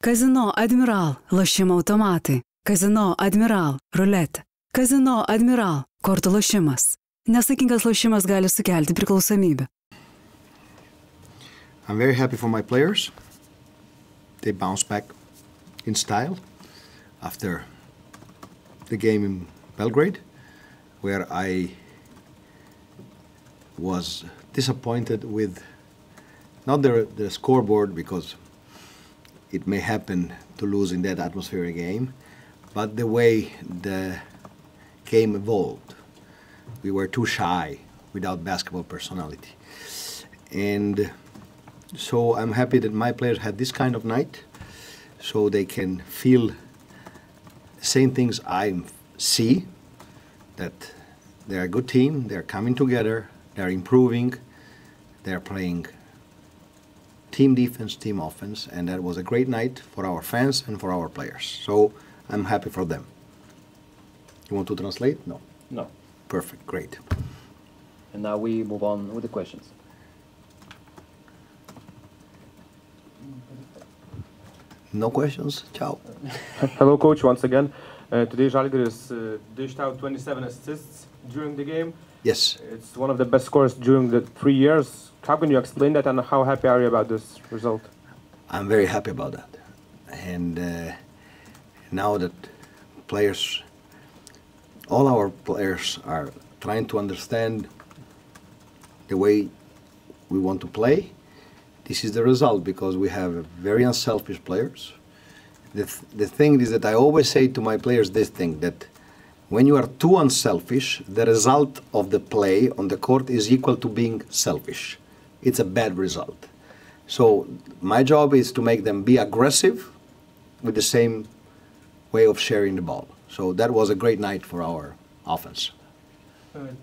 Kazino Admiral, lošimo automatai. Kazino Admiral, ruletė. Kazino Admiral, kortų lošimas. Nesaikingas lošimas gali sukelti priklausomybę. I'm very happy for my players. They bounced back in style after the game in Belgrade, where I was disappointed with not the scoreboard, because it may happen to lose in that atmospheric game, but the way the game evolved. We were too shy without basketball personality. And so I'm happy that my players had this kind of night, so they can feel the same things I see, that they're a good team, they're coming together, they're improving, they're playing team defense, team offense, and that was a great night for our fans and for our players. So I'm happy for them. You want to translate? No. No. Perfect, great. And now we move on with the questions. No questions? Ciao. Hello, coach, once again. Today Žalgiris dished out 27 assists during the game. Yes. It's one of the best scores during the 3 years. How can you explain that, and how happy are you about this result? I'm very happy about that. And now that players, all our players are trying to understand the way we want to play, this is the result, because we have very unselfish players. The thing is that I always say to my players this thing, that when you are too unselfish, the result of the play on the court is equal to being selfish. It's a bad result. So my job is to make them be aggressive with the same way of sharing the ball. So that was a great night for our offense.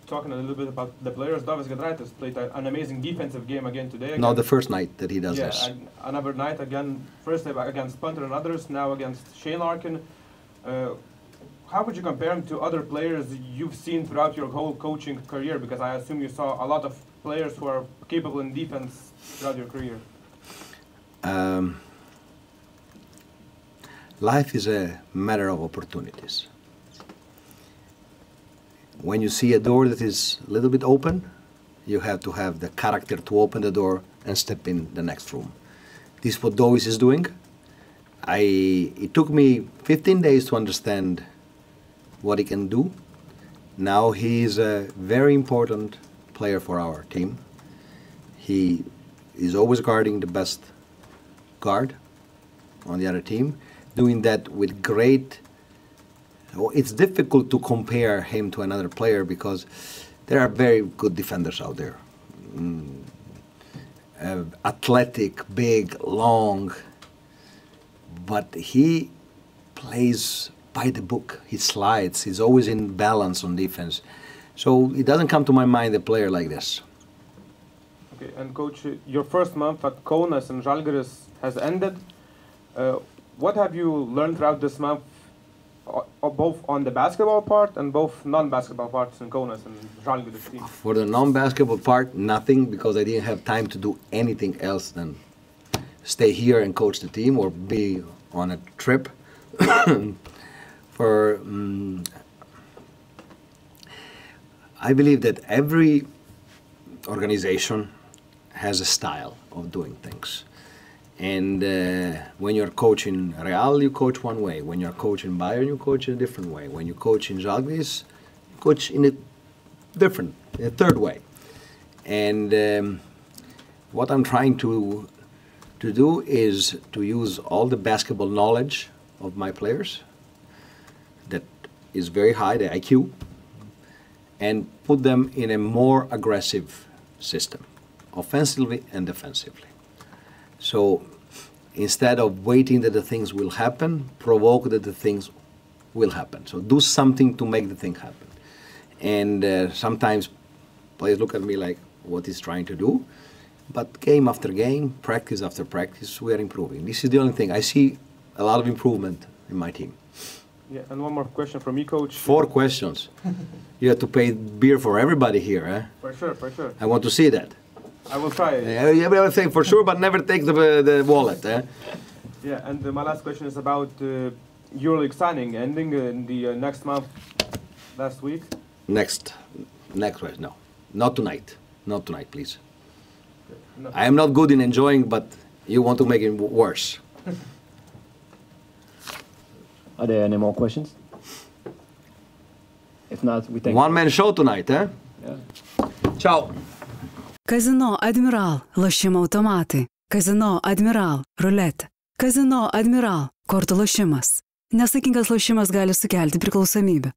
Talking a little bit about the players, Giedraičiu played an amazing defensive game again today. No, the first night that he does this. And another night again, first against Punter and others, now against Shane Larkin. How would you compare him to other players you've seen throughout your whole coaching career? Because I assume you saw a lot of players who are capable in defense throughout your career. Life is a matter of opportunities. When you see a door that is a little bit open, you have to have the character to open the door and step in the next room. This is what Dovis is doing. It took me 15 days to understand what he can do. Now he is a very important player for our team. He is always guarding the best guard on the other team, doing that with great. It's difficult to compare him to another player because there are very good defenders out there. Athletic, big, long, but he plays by the book. He slides. He's always in balance on defense. So it doesn't come to my mind a player like this. Okay, and coach, your first month at Kaunas and Žalgiris has ended. What have you learned throughout this month, both on the basketball part and both non-basketball parts in Kaunas and Žalgiris team? For the non-basketball part, nothing, because I didn't have time to do anything else than stay here and coach the team or be on a trip. I believe that every organization has a style of doing things. And when you're coaching Real, you coach one way. When you're coaching Bayern, you coach in a different way. When you coach in Žalgiris, you coach in a third way. And what I'm trying to do is to use all the basketball knowledge of my players, that is very high, the IQ, and put them in a more aggressive system, offensively and defensively. So instead of waiting that the things will happen, provoke that the things will happen. So do something to make the thing happen. And sometimes players look at me like, what is trying to do? But game after game, practice after practice, we are improving. This is the only thing. I see a lot of improvement in my team. Yeah, and one more question from me, coach. 4 questions. You have to pay beer for everybody here, eh? For sure, for sure. I want to see that. I will try. Everyone say for sure, but never take the wallet, eh? Yeah, and my last question is about Euroleague signing ending in the next month, last week. Next week, no. Not tonight. Not tonight, please. No. I am not good in enjoying, but you want to make it worse. Are there any more questions? If not, we thank One-man show tonight, eh? Yeah. Ciao. Kazino Admiral, lošimo automatai. Kazino Admiral, ruletė. Kazino Admiral, kortų lošimas. Nesaikingas lošimas gali sukelti priklausomybę.